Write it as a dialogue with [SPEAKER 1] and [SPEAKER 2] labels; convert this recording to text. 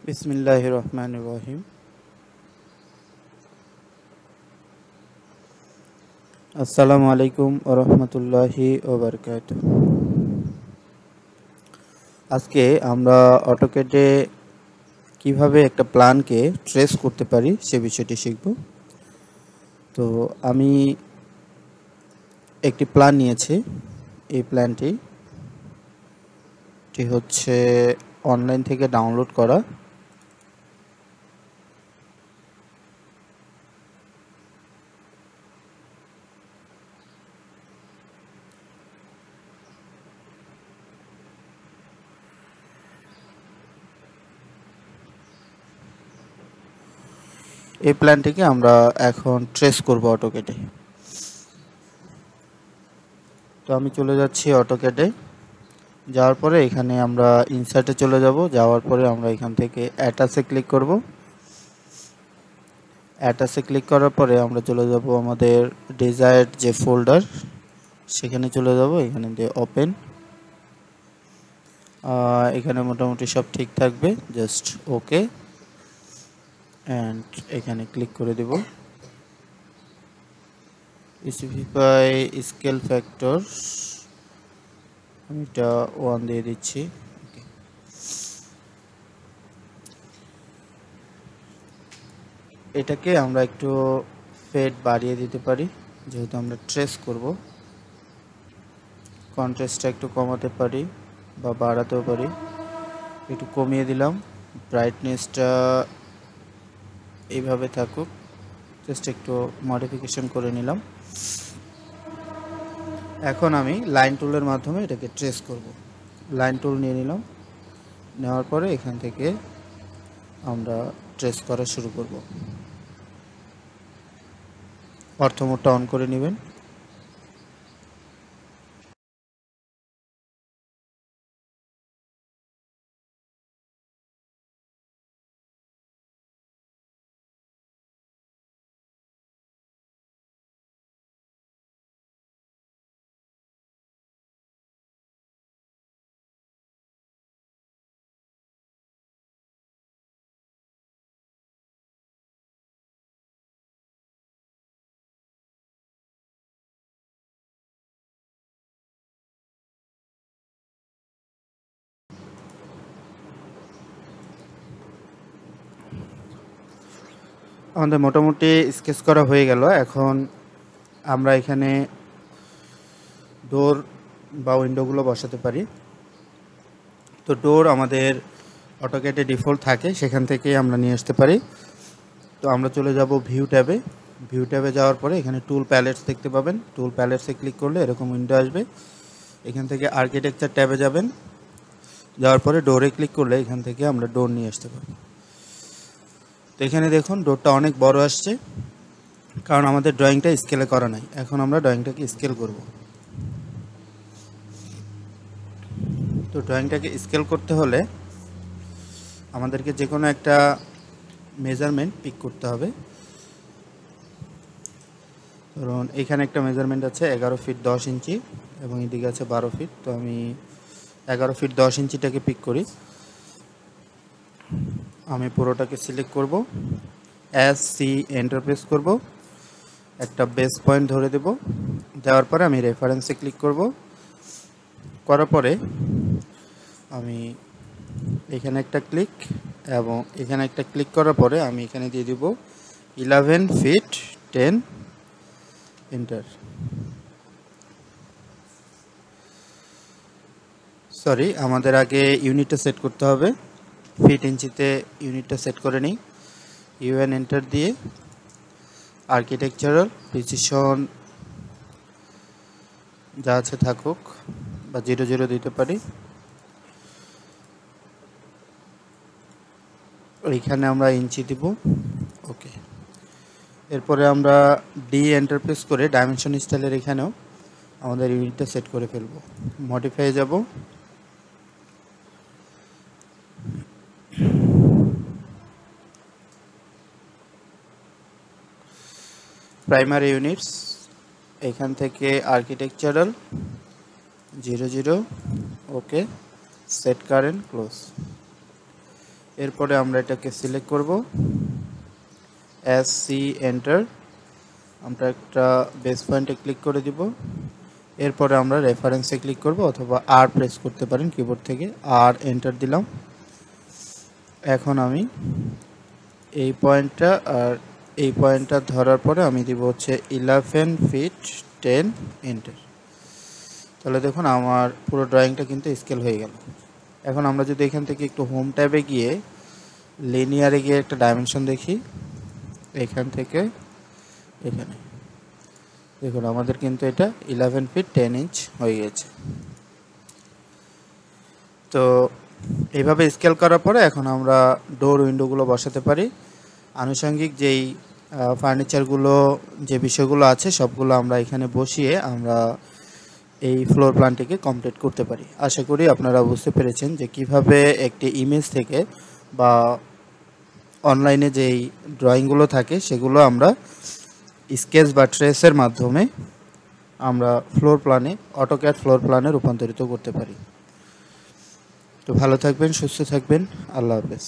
[SPEAKER 1] বিসমিল্লাহির রহমানির রহিম। আসসালামু আলাইকুম ওয়া রাহমাতুল্লাহি ওয়া বারাকাতুহু। আজকে আমরা অটোক্যাডে কিভাবে একটা প্ল্যানকে ট্রেস করতে পারি সে বিষয়টি শিখব। তো আমি একটি প্ল্যান নিয়েছি। এই প্ল্যানটি হচ্ছে অনলাইন থেকে ডাউনলোড করা। এই প্ল্যানটিকে আমরা এখন ট্রেস করব অটোক্যাডে। তো আমি চলে যাচ্ছি অটোক্যাডে। যাওয়ার পরে এখানে আমরা ইনসার্টে চলে যাব। যাওয়ার পরে আমরা এখান থেকে অ্যাটাচে ক্লিক করব। অ্যাটাচে ক্লিক করার পরে আমরা চলে যাব আমাদের ডিজায়ার্ড যে ফোল্ডার সেখানে চলে যাব। এখানে দিয়ে ওপেন। এখানে মোটামুটি সব ঠিক থাকবে, জাস্ট ওকে অ্যান্ড এখানে ক্লিক করে দেব। স্পেসিফাই স্কেল ফ্যাক্টর আমি এটা 1 দিয়ে দিচ্ছি। এটাকে আমরা একটু ফেড বাড়িয়ে দিতে পারি, যেহেতু আমরা ট্রেস করব। কন্ট্রাস্টটা একটু কমাতে পারি বা বাড়াতেও পারি। একটু কমিয়ে দিলাম। ব্রাইটনেসটা এইভাবে থাকুক, জাস্ট একটু মডিফিকেশন করে নিলাম। এখন আমি লাইন টুলের মাধ্যমে এটাকে ট্রেস করব। লাইন টুল নিয়ে নিলাম। নেওয়ার পরে এখান থেকে আমরা ট্রেস করা শুরু করব। অর্থ মোডটা অন করে নেবেন। আমাদের মোটামুটি স্কেচ করা হয়ে গেল। এখন আমরা এখানে ডোর বা উইন্ডোগুলো বসাতে পারি। তো ডোর আমাদের অটোক্যাডে ডিফল্ট থাকে, সেখান থেকেই আমরা নিয়ে আসতে পারি। তো আমরা চলে যাব ভিউ ট্যাবে। ভিউ ট্যাবে যাওয়ার পরে এখানে টুল প্যালেটস দেখতে পাবেন। টুল প্যালেটসে ক্লিক করলে এরকম উইন্ডো আসবে। এখান থেকে আর্কিটেকচার ট্যাবে যাবেন। যাওয়ার পরে ডোরে ক্লিক করলে এখান থেকে আমরা ডোর নিয়ে আসতে পারি। তো এখানে দেখুন ডোরটা অনেক বড় আসছে, কারণ আমাদের ড্রয়িংটা স্কেলে করা নাই। এখন আমরা ড্রয়িংটাকে স্কেল করব। তো ড্রয়িংটাকে স্কেল করতে হলে আমাদেরকে যে কোনো একটা মেজারমেন্ট পিক করতে হবে। ধরুন এখানে একটা মেজারমেন্ট আছে 11 ফিট 10 ইঞ্চি এবং এদিকে আছে 12 ফিট। তো আমি 11 ফিট 10 ইঞ্চিটাকে পিক করি। আমি পুরোটাকে সিলেক্ট করব। SC এন্টার প্রেস করব। একটা বেস পয়েন্ট ধরে দেব। দেওয়ার পরে আমি রেফারেন্সে ক্লিক করব। করার পরে আমি এখানে একটা ক্লিক এবং এখানে একটা ক্লিক করার পরে আমি এখানে দিয়ে দিব 11 ফিট 10 এন্টার। সরি, আমাদের আগে ইউনিটটা সেট করতে হবে। ফিট ইঞ্চিতে ইউনিটটা সেট করে নিই। UN এন্টার দিয়ে আর্কিটেকচারাল প্রিসিশন যা আছে থাকুক বা 00 দিতে পারি। এইখানে আমরা ইঞ্চি দিব। ওকে। এরপরে আমরা ডি এন্টার প্রেস করে ডাইমেনশন স্টাইলের এখানেও আমাদের ইউনিটটা সেট করে ফেলব। মডিফাই যাব। প্রাইমারি ইউনিটস, এখান থেকে আর্কিটেকচারাল 00 ওকে, সেট কারেন্ট ক্লোজ। এরপরে আমরা এটাকে সিলেক্ট করব, সি এন্টার। আমরা একটা বেস পয়েন্টে ক্লিক করে দিব। এরপরে আমরা রেফারেন্সে ক্লিক করব অথবা আর প্রেস করতে পারেন কিবোর্ড থেকে, আর এন্টার দিলাম। এখন আমি এই পয়েন্টটা আর এই পয়েন্টটা ধরার পরে আমি দিব হচ্ছে 11 ফিট 10 এন্টার। তাহলে দেখুন আমার পুরো ড্রয়িংটা কিন্তু স্কেল হয়ে গেল। এখন আমরা যদি এখান থেকে একটু হোম ট্যাবে গিয়ে লিনিয়ারে গিয়ে একটা ডাইমেনশন দেখি, এখান থেকে এখানে দেখুন আমাদের কিন্তু এটা 11 ফিট 10 ইঞ্চ হয়ে গেছে। তো এইভাবে স্কেল করার পরে এখন আমরা ডোর উইন্ডোগুলো বসাতে পারি। আনুষঙ্গিক যেই ফার্নিচারগুলো, যে বিষয়গুলো আছে সবগুলো আমরা এখানে বসিয়ে আমরা এই ফ্লোর প্ল্যানটিকে কমপ্লিট করতে পারি। আশা করি আপনারা বুঝতে পেরেছেন যে কিভাবে একটি ইমেজ থেকে বা অনলাইনে যেই ড্রয়িংগুলো থাকে সেগুলো আমরা স্কেচ বা ট্রেসের মাধ্যমে আমরা ফ্লোর প্ল্যানে, অটোক্যাড ফ্লোর প্ল্যানে রূপান্তরিত করতে পারি। তো ভালো থাকবেন, সুস্থ থাকবেন, আল্লাহ হাফেজ।